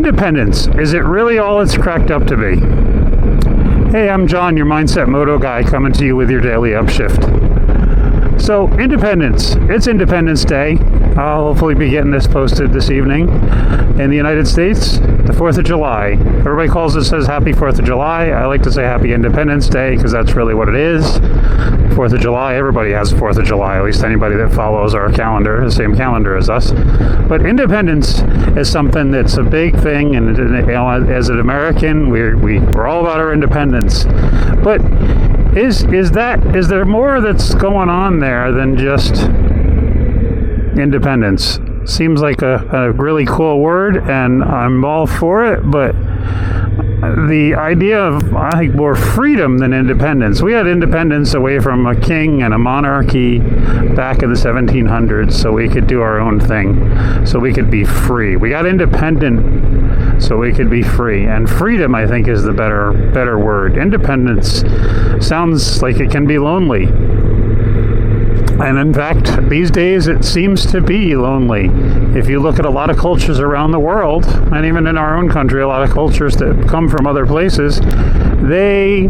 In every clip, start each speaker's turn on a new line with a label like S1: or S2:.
S1: independence, is it really all it's cracked up to be? Hey, I'm John, your Mindset Moto guy, coming to you with your daily UpShift. So, independence. It's Independence Day. I'll hopefully be getting this posted this evening. In the United States, the 4th of July. Everybody says Happy 4th of July. I like to say Happy Independence Day because that's really what it is. 4th of July, everybody has 4th of July, at least anybody that follows our calendar, the same calendar as us. But independence is something that's a big thing, and as an American, we're all about our independence. But is there more that's going on there than just independence? Seems like a really cool word, and I'm all for it, but the idea of, I think, more freedom than independence. We had independence away from a king and a monarchy back in the 1700s, so we could do our own thing, so we could be free. We got independent so we could be free, and freedom, I think, is the better word. Independence sounds like it can be lonely. And in fact, these days it seems to be lonely. If you look at a lot of cultures around the world, and even in our own country, a lot of cultures that come from other places, they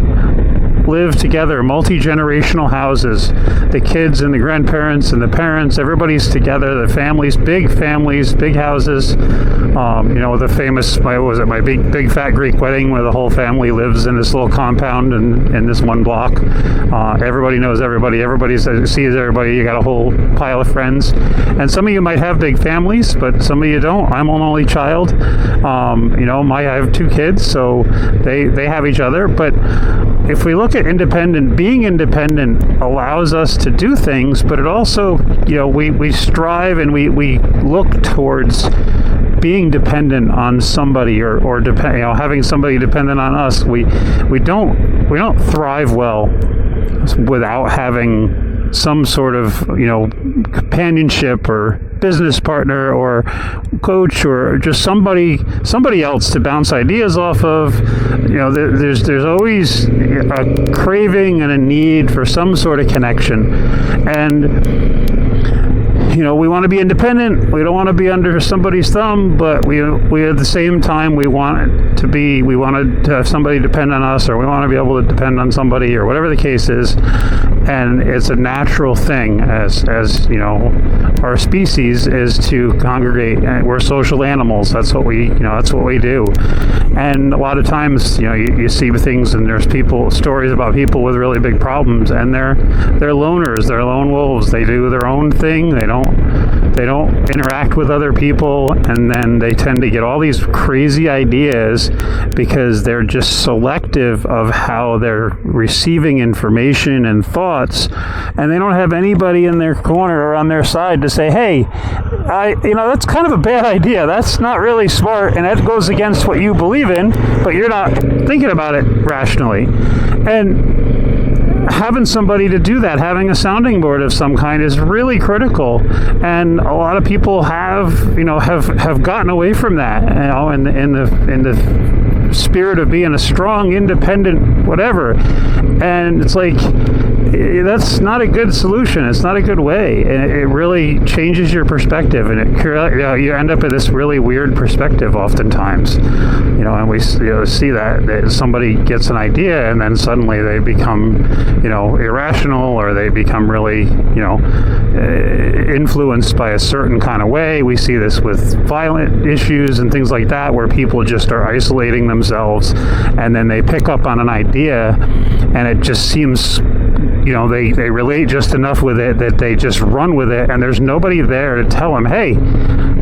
S1: live together, multi-generational houses. The kids and the grandparents and the parents, everybody's together. The families, big houses. The famous, my big fat Greek wedding, where the whole family lives in this little compound and in this one block. Everybody knows everybody. Everybody sees everybody. You got a whole pile of friends. And some of you might have big families, but some of you don't. I'm an only child. I have 2 kids, so they have each other. But if we look at being independent allows us to do things, but it also, we strive and we look towards being dependent on somebody or having somebody dependent on us. We don't thrive well without having some sort of companionship or business partner or coach or just somebody else to bounce ideas off of. There's always a craving and a need for some sort of connection, and we want to be independent. We don't want to be under somebody's thumb, but we at the same time we want to have somebody depend on us, or we want to be able to depend on somebody, or whatever the case is. And it's a natural thing as our species is to congregate. We're social animals. That's what we do. And a lot of times, you see things, and there's stories about people with really big problems, and they're loners, they're lone wolves. They do their own thing. They don't interact with other people, and then they tend to get all these crazy ideas because they're just selective of how they're receiving information and thoughts, and they don't have anybody in their corner or on their side to say, hey, that's kind of a bad idea. That's not really smart, and that goes against what you believe in, but you're not thinking about it rationally. And having somebody to do that, having a sounding board of some kind, is really critical. And a lot of people have gotten away from that, in the spirit of being a strong, independent, whatever. And it's like, that's not a good solution. It's not a good way, and it really changes your perspective, and you end up in this really weird perspective oftentimes. And we see that somebody gets an idea, and then suddenly they become irrational, or they become really influenced by a certain kind of way. We see this with violent issues and things like that, where people just are isolating themselves, and then they pick up on an idea, and it just seems they relate just enough with it that they just run with it, and there's nobody there to tell them, hey,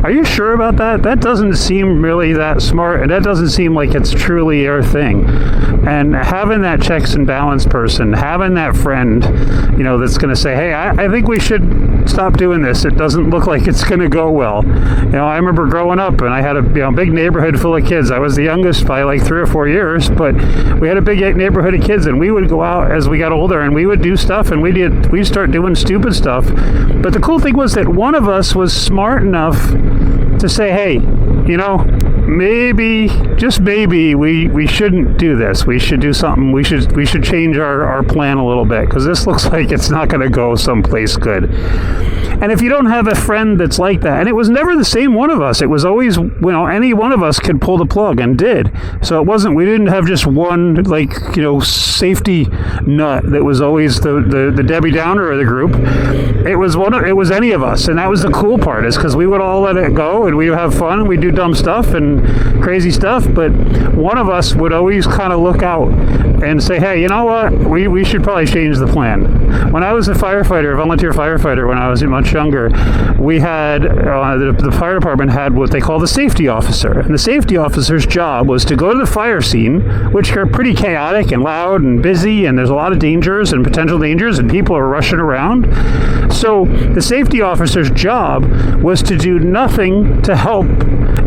S1: are you sure about that? That doesn't seem really that smart, and that doesn't seem like it's truly your thing. And having that checks and balance person, having that friend, that's going to say, hey, I think we should stop doing this. It doesn't look like it's going to go well. I remember growing up, and I had a big neighborhood full of kids. I was the youngest by like 3 or 4 years, but we had a big neighborhood of kids, and we would go out as we got older, and we would do stuff, and we'd start doing stupid stuff. But the cool thing was that one of us was smart enough to say, hey, maybe, just maybe, we shouldn't do this. We should do something. We should change our plan a little bit, because this looks like it's not going to go someplace good. And if you don't have a friend that's like that, and it was never the same one of us, it was always, any one of us could pull the plug, and did. So we didn't have just one, safety nut that was always the Debbie Downer of the group. It was any of us, and that was the cool part, is because we would all let it go, and we would have fun, and we'd do dumb stuff and crazy stuff, but one of us would always kind of look out and say, hey, you know what, we should probably change the plan. When I was a volunteer firefighter, when I was much younger, we had, the fire department had what they call the safety officer, and the safety officer's job was to go to the fire scene, which are pretty chaotic and loud and busy, and there's a lot of dangers and potential dangers, and people are rushing around. So the safety officer's job was to do nothing to help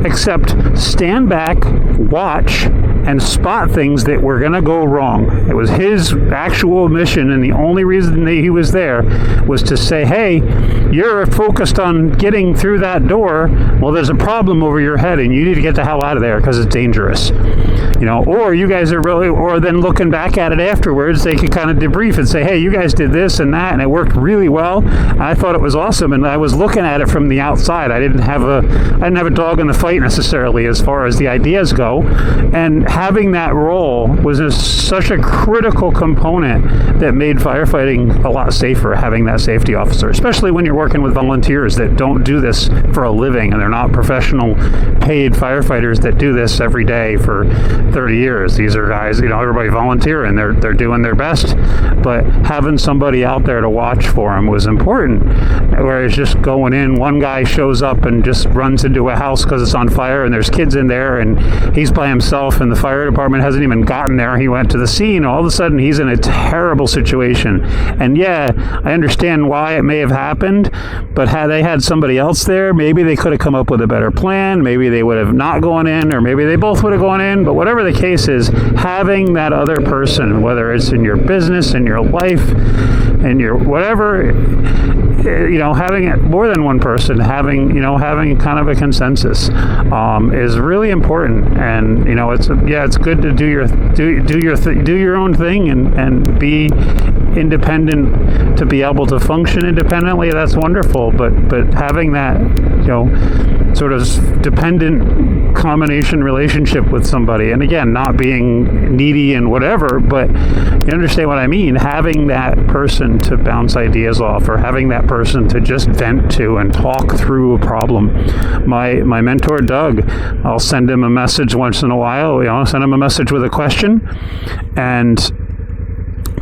S1: except stand back, watch, and spot things that were going to go wrong. It was his actual mission, and the only reason that he was there was to say, hey, you're focused on getting through that door. Well, there's a problem over your head, and you need to get the hell out of there because it's dangerous. Or you guys are really, or then looking back at it afterwards, they could kind of debrief and say, hey, you guys did this and that, and it worked really well. I thought it was awesome, and I was looking at it from the outside. I didn't have a dog in the fight necessarily as far as the ideas go, and having that role was such a critical component that made firefighting a lot safer, having that safety officer, especially when you're working with volunteers that don't do this for a living, and they're not professional paid firefighters that do this every day for 30 years. These are guys, everybody volunteering, they're doing their best, but having somebody out there to watch for them was important. Whereas just going in, one guy shows up and just runs into a house because it's on fire and there's kids in there, and he's by himself, and the fire department hasn't even gotten there. He went to the scene. All of a sudden, he's in a terrible situation. And yeah, I understand why it may have happened, but had they had somebody else there, maybe they could have come up with a better plan. Maybe they would have not gone in, or maybe they both would have gone in. But whatever the case is, having that other person, whether it's in your business, in your life, in your whatever, having it more than one person, having kind of a consensus is really important. And it's good to do your own thing and be independent, to be able to function independently. That's wonderful, but having that sort of dependent combination relationship with somebody, and again, not being needy and whatever, but you understand what I mean, having that person to bounce ideas off, or having that person to just vent to and talk through a problem. My mentor Doug, I'll send him a message once in a while, send him a message with a question, and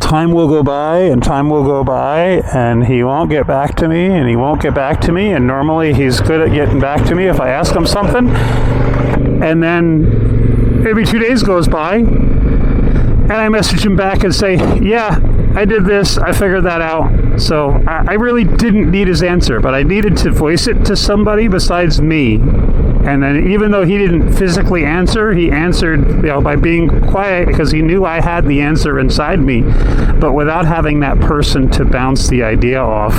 S1: time will go by, and he won't get back to me, and normally he's good at getting back to me if I ask him something. And then maybe 2 days goes by, and I message him back and say, yeah, I did this, I figured that out. So I really didn't need his answer, but I needed to voice it to somebody besides me. And then even though he didn't physically answer, he answered by being quiet, because he knew I had the answer inside me. But without having that person to bounce the idea off,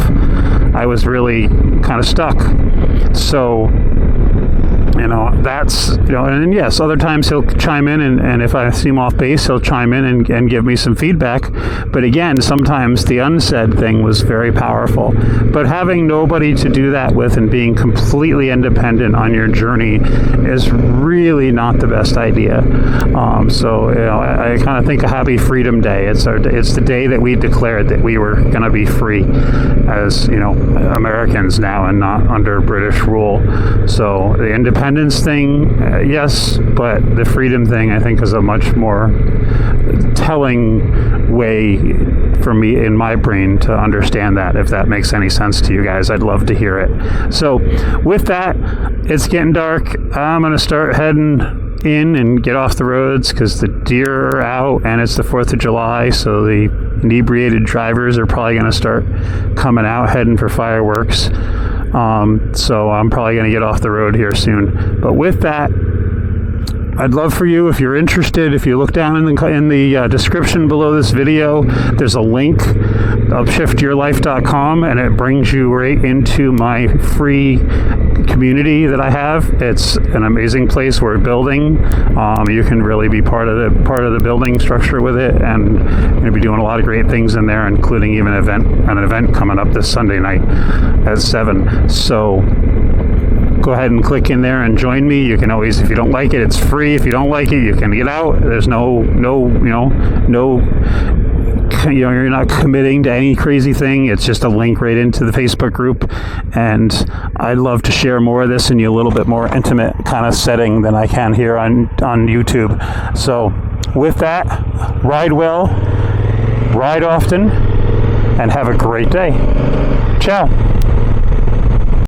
S1: I was really kind of stuck. So that's, and yes, other times he'll chime in, and if I seem off base, he'll chime in and give me some feedback. But again, sometimes the unsaid thing was very powerful. But having nobody to do that with and being completely independent on your journey is really not the best idea. I kind of think a happy Freedom Day. It's the day that we declared that we were going to be free as, Americans now, and not under British rule. So the independence thing, yes, but the freedom thing, I think, is a much more telling way for me in my brain to understand that. If that makes any sense to you guys, I'd love to hear it. So with that, it's getting dark. I'm going to start heading in and get off the roads, because the deer are out and it's the 4th of July, so the inebriated drivers are probably going to start coming out, heading for fireworks. So I'm probably going to get off the road here soon. But with that, I'd love for you, if you're interested, if you look down in the description below this video, there's a link, upshiftyourlife.com, and it brings you right into my free community that I have. It's an amazing place we're building. You can really be part of the building structure with it, and we're going to be doing a lot of great things in there, including even an event coming up this Sunday night at 7. So go ahead and click in there and join me. You can always, if you don't like it, it's free. If you don't like it, you can get out. There's you're not committing to any crazy thing. It's just a link right into the Facebook group, and I'd love to share more of this in a little bit more intimate kind of setting than I can here on YouTube. So with that, ride well, ride often, and have a great day. Ciao.